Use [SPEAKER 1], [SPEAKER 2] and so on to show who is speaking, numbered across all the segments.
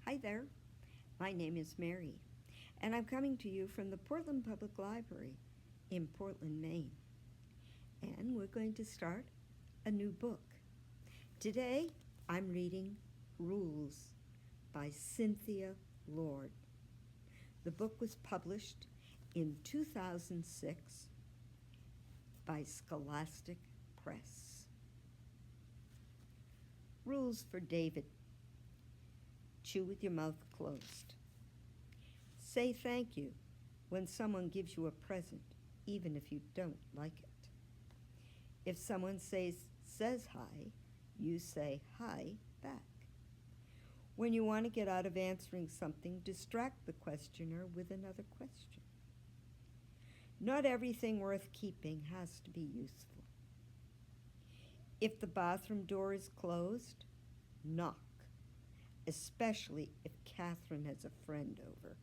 [SPEAKER 1] Hi there, my name is Mary, and I'm coming to you from the Portland Public Library in Portland, Maine. And we're going to start a new book. Today, I'm reading Rules by Cynthia Lord. The book was published in 2006 by Scholastic Press. Rules for David. Chew with your mouth closed. Say thank you when someone gives you a present, even if you don't like it. If someone says hi, you say hi back. When you want to get out of answering something, distract the questioner with another question. Not everything worth keeping has to be useful. If the bathroom door is closed, knock, especially if Catherine has a friend over.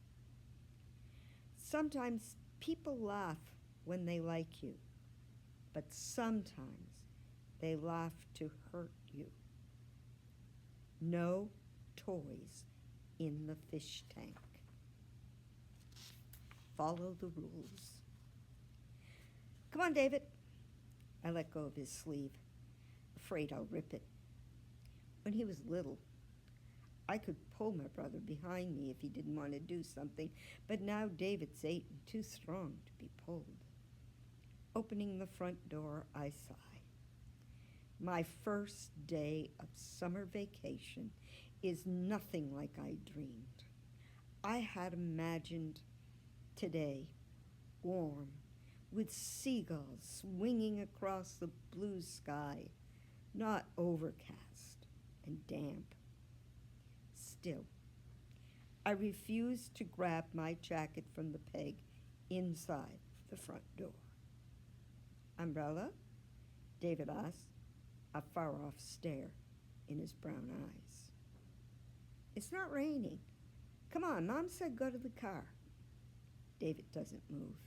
[SPEAKER 1] Sometimes people laugh when they like you, but sometimes they laugh to hurt you. No toys in the fish tank. Follow the rules. Come on, David. I let go of his sleeve, afraid I'll rip it. When he was little, I could pull my brother behind me if he didn't want to do something, but now David's 8 and too strong to be pulled. Opening the front door, I sigh. My first day of summer vacation is nothing like I dreamed. I had imagined today warm, with seagulls swinging across the blue sky, not overcast and damp. Still, I refused to grab my jacket from the peg inside the front door. Umbrella? David asked, a far-off stare in his brown eyes. It's not raining. Come on, Mom said go to the car. David doesn't move.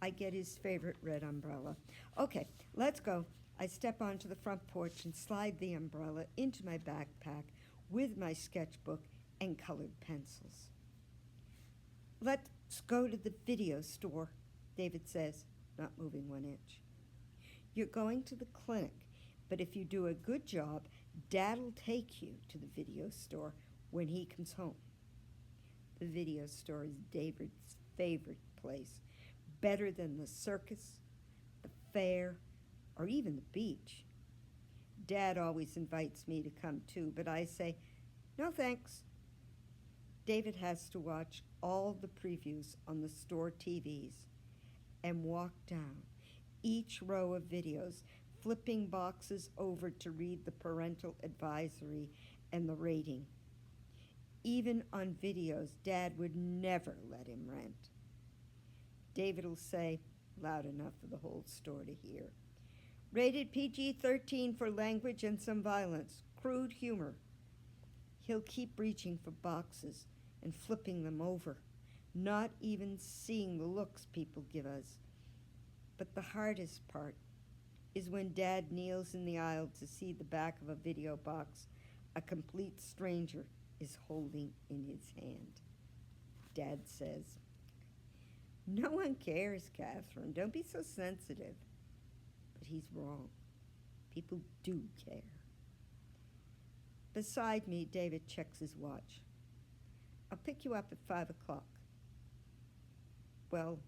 [SPEAKER 1] I get his favorite red umbrella. Okay, let's go. I step onto the front porch and slide the umbrella into my backpack with my sketchbook and colored pencils. Let's go to the video store, David says, not moving 1 inch. You're going to the clinic, but if you do a good job, Dad'll take you to the video store when he comes home. The video store is David's favorite place, better than the circus, the fair, or even the beach. Dad always invites me to come too, but I say, no thanks. David has to watch all the previews on the store TVs and walk down each row of videos, flipping boxes over to read the parental advisory and the rating. Even on videos Dad would never let him rent. David will say, loud enough for the whole store to hear, rated PG-13 for language and some violence, crude humor. He'll keep reaching for boxes and flipping them over, not even seeing the looks people give us. But the hardest part is when Dad kneels in the aisle to see the back of a video box a complete stranger is holding in his hand. Dad says, no one cares, Catherine. Don't be so sensitive. But he's wrong. People do care. Beside me, David checks his watch. I'll pick you up at 5 o'clock. Well,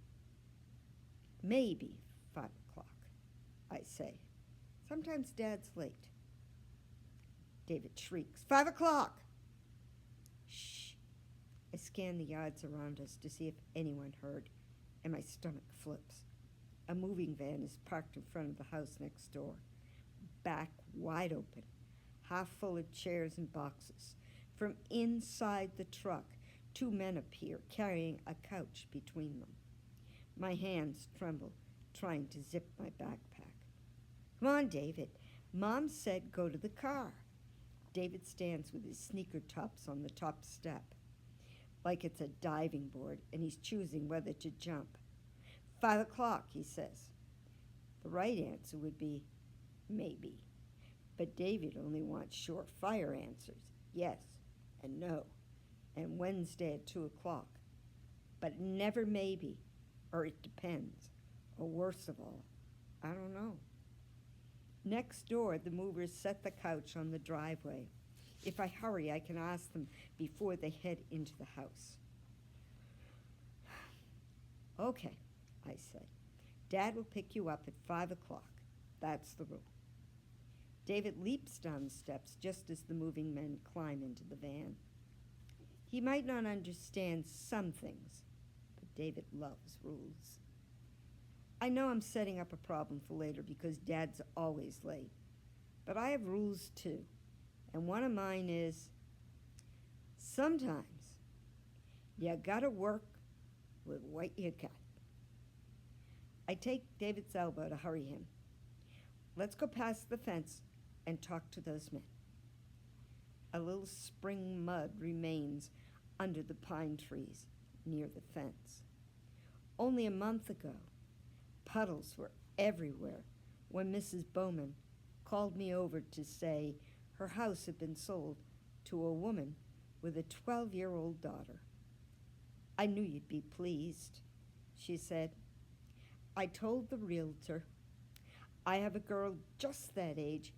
[SPEAKER 1] maybe 5 o'clock, I say. Sometimes Dad's late. David shrieks, 5 o'clock! Shh. I scan the yards around us to see if anyone heard, and my stomach flips. A moving van is parked in front of the house next door, back wide open, half full of chairs and boxes. From inside the truck, 2 men appear, carrying a couch between them. My hands tremble, trying to zip my backpack. Come on, David. Mom said go to the car. David stands with his sneaker tops on the top step, like it's a diving board, and he's choosing whether to jump. 5 o'clock, he says. The right answer would be maybe. But David only wants surefire answers, yes and no, and Wednesday at 2 o'clock. But never maybe, or it depends, or worse of all, I don't know. Next door, the movers set the couch on the driveway. If I hurry, I can ask them before they head into the house. Okay, I say. Dad will pick you up at 5 o'clock. That's the rule. David leaps down the steps just as the moving men climb into the van. He might not understand some things, but David loves rules. I know I'm setting up a problem for later because Dad's always late, but I have rules too, and one of mine is sometimes you gotta work with what you got. I take David's elbow to hurry him. Let's go past the fence and talk to those men. A little spring mud remains under the pine trees near the fence. Only a month ago, puddles were everywhere when Mrs. Bowman called me over to say her house had been sold to a woman with a 12-year-old daughter. I knew you'd be pleased, she said. I told the realtor I have a girl just that age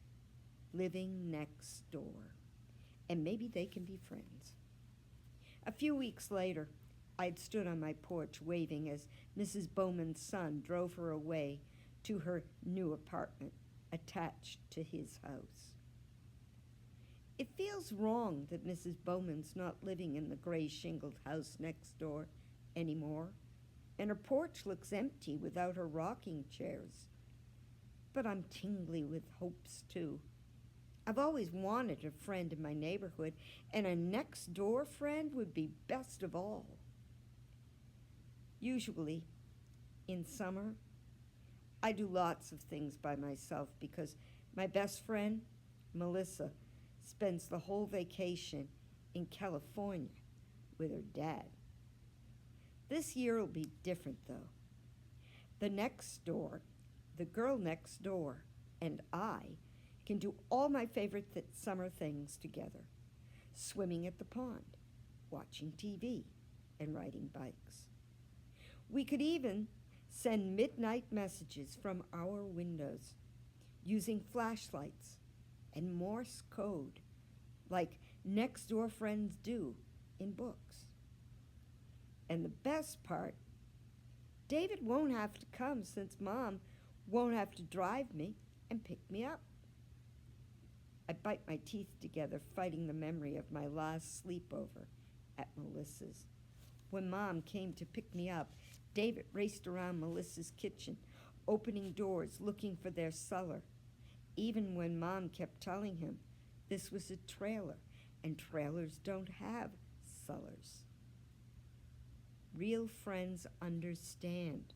[SPEAKER 1] living next door, and maybe they can be friends. A few weeks later, I'd stood on my porch waving as Mrs. Bowman's son drove her away to her new apartment attached to his house. It feels wrong that Mrs. Bowman's not living in the gray shingled house next door anymore, and her porch looks empty without her rocking chairs. But I'm tingly with hopes, too. I've always wanted a friend in my neighborhood, and a next-door friend would be best of all. Usually, in summer, I do lots of things by myself because my best friend, Melissa, spends the whole vacation in California with her dad. This year will be different, though. The girl next door, and I can do all my favorite summer things together. Swimming at the pond, watching TV, and riding bikes. We could even send midnight messages from our windows using flashlights and Morse code like next-door friends do in books. And the best part, David won't have to come since Mom won't have to drive me and pick me up. I bite my teeth together, fighting the memory of my last sleepover at Melissa's. When Mom came to pick me up, David raced around Melissa's kitchen, opening doors, looking for their cellar, even when Mom kept telling him this was a trailer, and trailers don't have cellars. Real friends understand,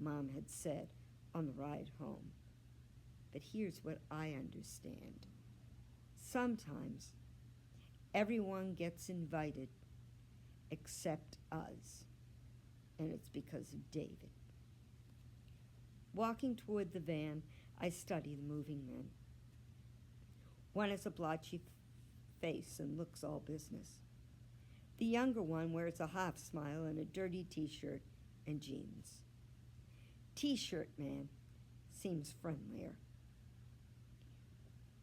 [SPEAKER 1] Mom had said on the ride home. But here's what I understand. Sometimes everyone gets invited except us, and it's because of David. Walking toward the van, I study the moving men. One has a blotchy face and looks all business. The younger one wears a half smile and a dirty t-shirt and jeans. T-shirt man seems friendlier.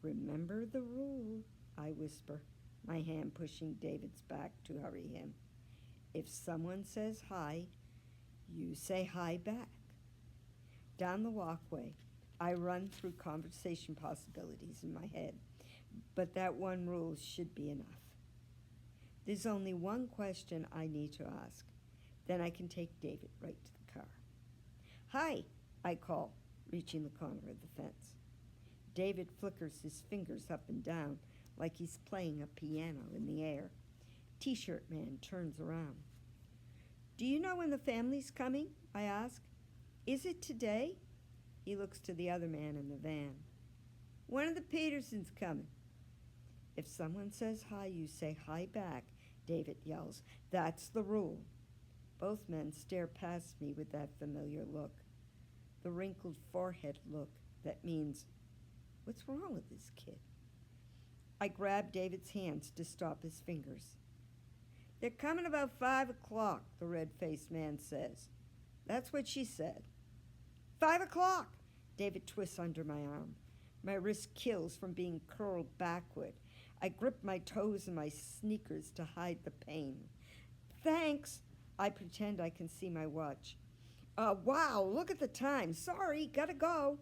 [SPEAKER 1] Remember the rule, I whisper, my hand pushing David's back to hurry him. If someone says hi, you say hi back. Down the walkway, I run through conversation possibilities in my head, but that one rule should be enough. There's only one question I need to ask. Then I can take David right to the car. Hi, I call, reaching the corner of the fence. David flickers his fingers up and down like he's playing a piano in the air. T-shirt man turns around. Do you know when the family's coming? I ask. Is it today? He looks to the other man in the van. When are the Petersons coming? If someone says hi, you say hi back, David yells. That's the rule. Both men stare past me with that familiar look. The wrinkled forehead look that means, what's wrong with this kid? I grab David's hands to stop his fingers. "They're coming about 5 o'clock, the red-faced man says. That's what she said. 5 o'clock! David twists under my arm. My wrist kills from being curled backward. I grip my toes in my sneakers to hide the pain. Thanks. I pretend I can see my watch. Wow, look at the time. Sorry, gotta go.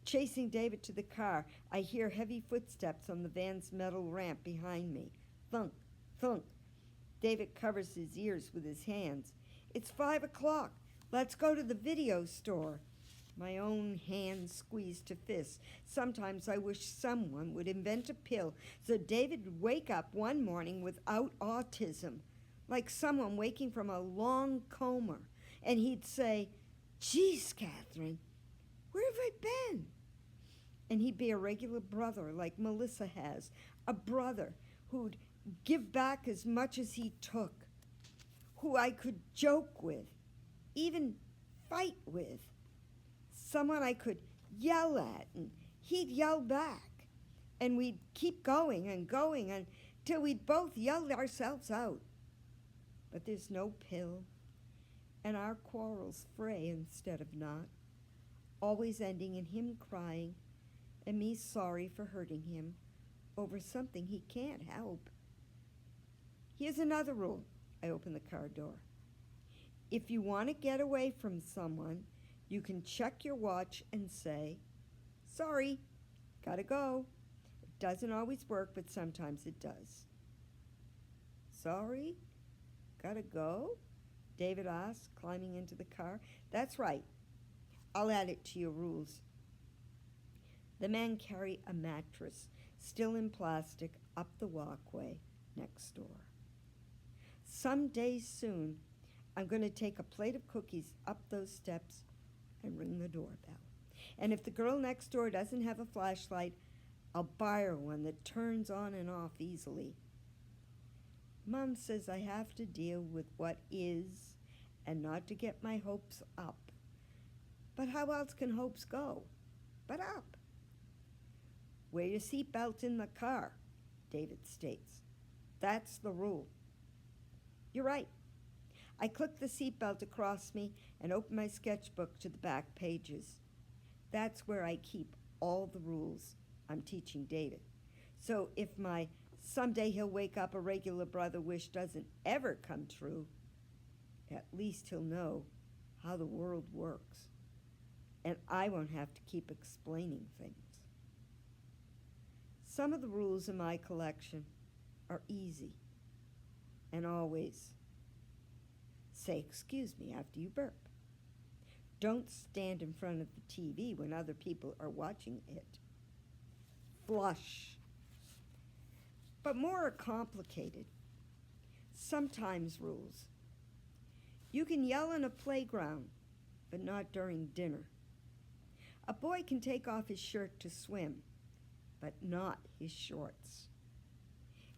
[SPEAKER 1] Chasing David to the car, I hear heavy footsteps on the van's metal ramp behind me. Thunk, thunk. David covers his ears with his hands. It's 5 o'clock. Let's go to the video store. My own hands squeeze to fists. Sometimes I wish someone would invent a pill so David would wake up one morning without autism, like someone waking from a long coma, and he'd say, "Geez, Catherine, where have I been?" And he'd be a regular brother like Melissa has, a brother who'd give back as much as he took, who I could joke with, even fight with, someone I could yell at, and he'd yell back, and we'd keep going until we'd both yelled ourselves out. But there's no pill, and our quarrels fray instead of not, always ending in him crying and me sorry for hurting him over something he can't help. Here's another rule. I open the car door. If you want to get away from someone, you can check your watch and say, "Sorry, gotta go." It doesn't always work, but sometimes it does. "Sorry, gotta go?" David asked, climbing into the car. "That's right. I'll add it to your rules." The men carry a mattress, still in plastic, up the walkway next door. Some days soon, I'm going to take a plate of cookies up those steps and ring the doorbell. And if the girl next door doesn't have a flashlight, I'll buy her one that turns on and off easily. Mom says I have to deal with what is and not to get my hopes up. But how else can hopes go but up? Wear your seatbelt in the car, David states. That's the rule. You're right. I click the seatbelt across me and open my sketchbook to the back pages. That's where I keep all the rules I'm teaching David. So if my someday he'll wake up a regular brother wish doesn't ever come true, at least he'll know how the world works. And I won't have to keep explaining things. Some of the rules in my collection are easy and always say, "Excuse me," after you burp. Don't stand in front of the TV when other people are watching it. Flush. But more are complicated. Sometimes rules. You can yell in a playground, but not during dinner. A boy can take off his shirt to swim, but not his shorts.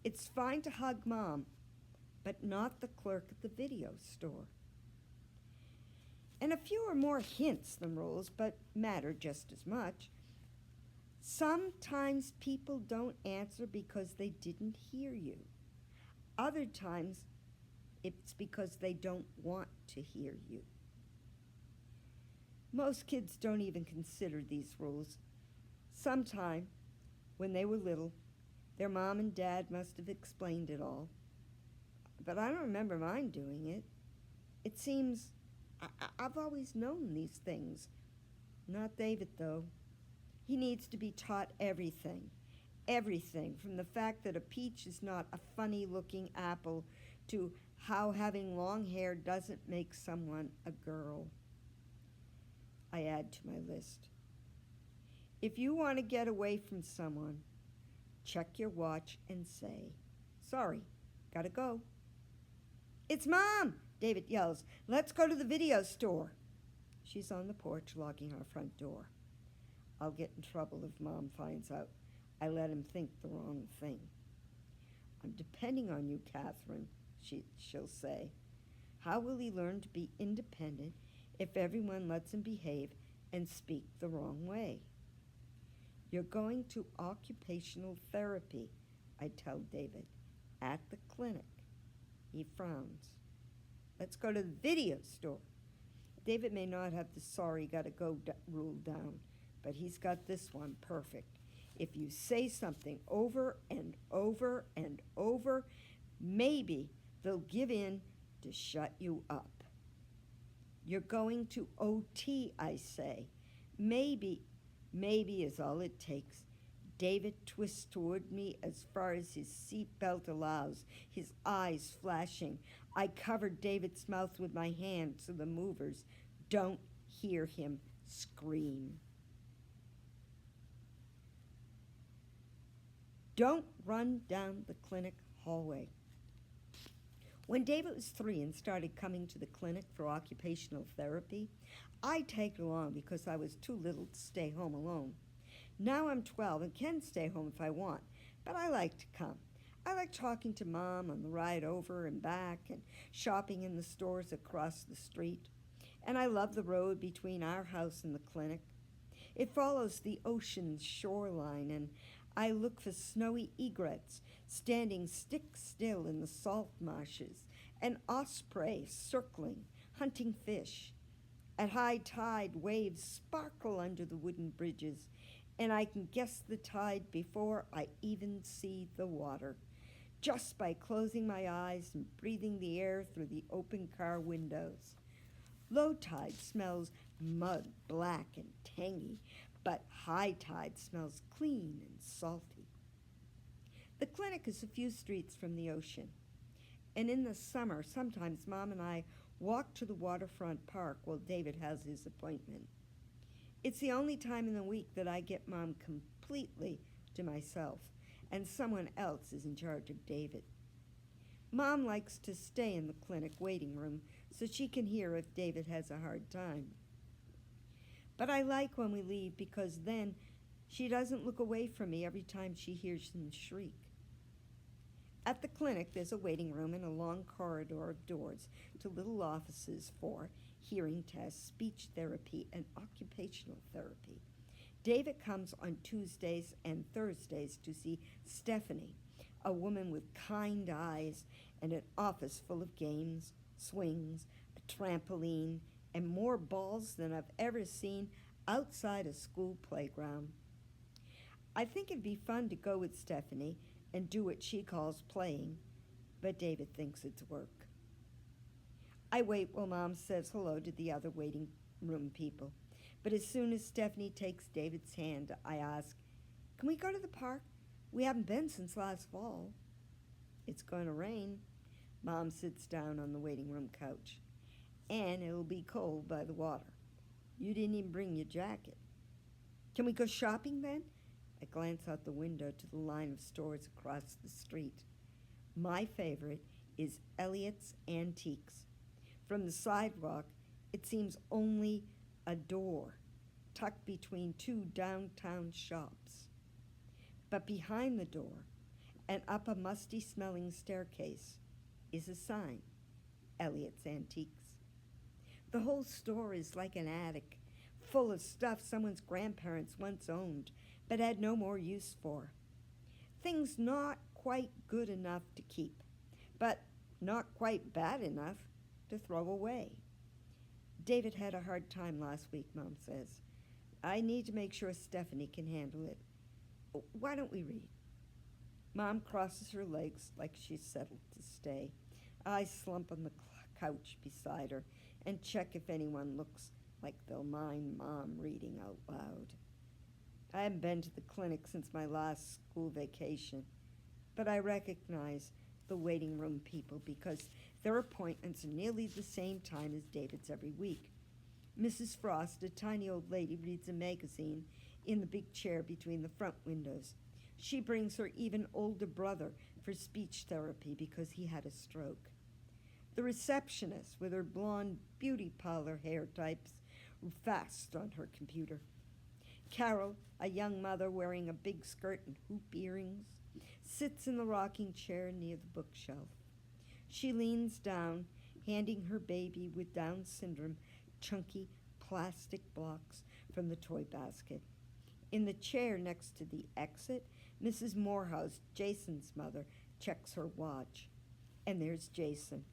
[SPEAKER 1] It's fine to hug Mom, but not the clerk at the video store. And a few are more hints than rules, but matter just as much. Sometimes people don't answer because they didn't hear you. Other times, it's because they don't want to hear you. Most kids don't even consider these rules. Sometime, when they were little, their mom and dad must have explained it all. But I don't remember mine doing it. It seems I've always known these things. Not David, though. He needs to be taught everything. Everything, from the fact that a peach is not a funny-looking apple to how having long hair doesn't make someone a girl. I add to my list. If you want to get away from someone, check your watch and say, "Sorry, gotta go." "It's Mom!" David yells. "Let's go to the video store." She's on the porch locking our front door. I'll get in trouble if Mom finds out I let him think the wrong thing. "I'm depending on you, Catherine," she'll say. "How will he learn to be independent if everyone lets him behave and speak the wrong way?" "You're going to occupational therapy," I tell David. At the clinic. He frowns. Let's go to the video store. David may not have the sorry gotta go rule down, but he's got this one perfect. If you say something over and over and over, maybe they'll give in to shut you up. You're going to OT, I say. Maybe is all it takes. David twists toward me as far as his seatbelt allows, his eyes flashing. I cover David's mouth with my hand so the movers don't hear him scream. Don't run down the clinic hallway. When David was 3 and started coming to the clinic for occupational therapy, I tagged along because I was too little to stay home alone. Now I'm 12 and can stay home if I want, but I like to come. I like talking to Mom on the ride over and back and shopping in the stores across the street. And I love the road between our house and the clinic. It follows the ocean's shoreline, and I look for snowy egrets standing stick still in the salt marshes, and osprey circling, hunting fish. At high tide, waves sparkle under the wooden bridges, and I can guess the tide before I even see the water, just by closing my eyes and breathing the air through the open car windows. Low tide smells mud, black and tangy, but high tide smells clean and salty. The clinic is a few streets from the ocean, and in the summer, sometimes Mom and I walk to the waterfront park while David has his appointment. It's the only time in the week that I get Mom completely to myself, and someone else is in charge of David. Mom likes to stay in the clinic waiting room so she can hear if David has a hard time. But I like when we leave because then she doesn't look away from me every time she hears him shriek. At the clinic, there's a waiting room and a long corridor of doors to little offices for hearing tests, speech therapy, and occupational therapy. David comes on Tuesdays and Thursdays to see Stephanie, a woman with kind eyes and an office full of games, swings, a trampoline, and more balls than I've ever seen outside a school playground. I think it'd be fun to go with Stephanie and do what she calls playing, but David thinks it's work. I wait while Mom says hello to the other waiting room people, but as soon as Stephanie takes David's hand, I ask, "Can we go to the park? We haven't been since last fall." "It's going to rain." Mom sits down on the waiting room couch. "And it'll be cold by the water. You didn't even bring your jacket." "Can we go shopping then?" I glance out the window to the line of stores across the street. My favorite is Elliot's Antiques. From the sidewalk, it seems only a door tucked between two downtown shops. But behind the door and up a musty-smelling staircase is a sign, Elliot's Antiques. The whole store is like an attic, full of stuff someone's grandparents once owned, but had no more use for. Things not quite good enough to keep, but not quite bad enough to throw away. David had a hard time last week, Mom says. I need to make sure Stephanie can handle it. Why don't we read? Mom crosses her legs like she's settled to stay. I slump on the couch beside her and check if anyone looks like they'll mind Mom reading out loud. I haven't been to the clinic since my last school vacation, but I recognize the waiting room people because their appointments are nearly the same time as David's every week. Mrs. Frost, a tiny old lady, reads a magazine in the big chair between the front windows. She brings her even older brother for speech therapy because he had a stroke. The receptionist, with her blonde beauty parlor hair, types fast on her computer. Carol, a young mother wearing a big skirt and hoop earrings, sits in the rocking chair near the bookshelf. She leans down, handing her baby with Down syndrome chunky plastic blocks from the toy basket. In the chair next to the exit, Mrs. Morehouse, Jason's mother, checks her watch. And there's Jason.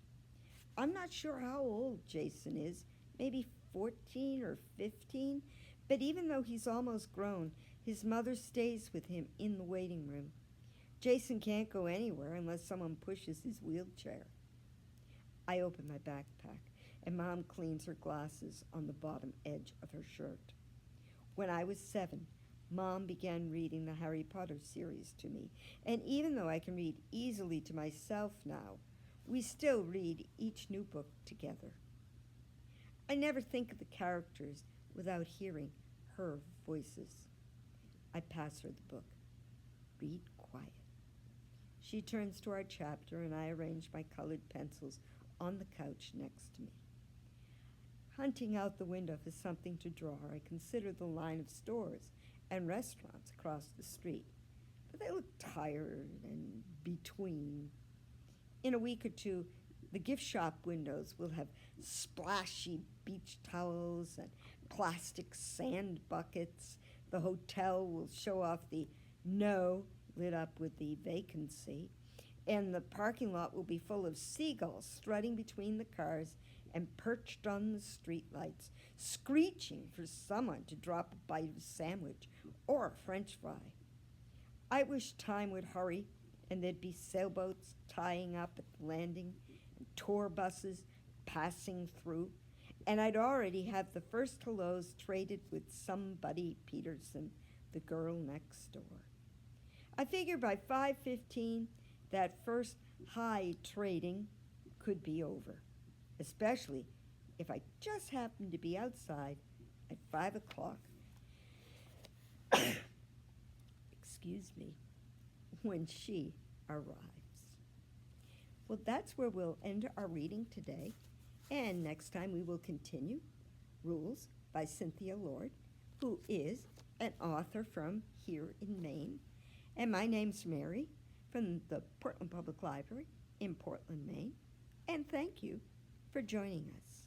[SPEAKER 1] I'm not sure how old Jason is, maybe 14 or 15, but even though he's almost grown, his mother stays with him in the waiting room. Jason can't go anywhere unless someone pushes his wheelchair. I open my backpack, and Mom cleans her glasses on the bottom edge of her shirt. When I was 7, Mom began reading the Harry Potter series to me, and even though I can read easily to myself now, we still read each new book together. I never think of the characters without hearing her voices. I pass her the book. Read quiet. She turns to our chapter, and I arrange my colored pencils on the couch next to me. Hunting out the window for something to draw, I consider the line of stores and restaurants across the street, but they look tired and between. In a week or two, the gift shop windows will have splashy beach towels and plastic sand buckets. The hotel will show off the no lit up with the vacancy, and the parking lot will be full of seagulls strutting between the cars and perched on the streetlights, screeching for someone to drop a bite of a sandwich or a French fry. I wish time would hurry and there'd be sailboats tying up at the landing and tour buses passing through, and I'd already have the first hellos traded with somebody Peterson, the girl next door. I figure by 5:15 that first high trading could be over, especially if I just happen to be outside at 5 o'clock, excuse me, when she arrives. Well, that's where we'll end our reading today, and next time we will continue Rules by Cynthia Lord, who is an author from here in Maine. And my name's Mary from the Portland Public Library in Portland, Maine. And thank you for joining us.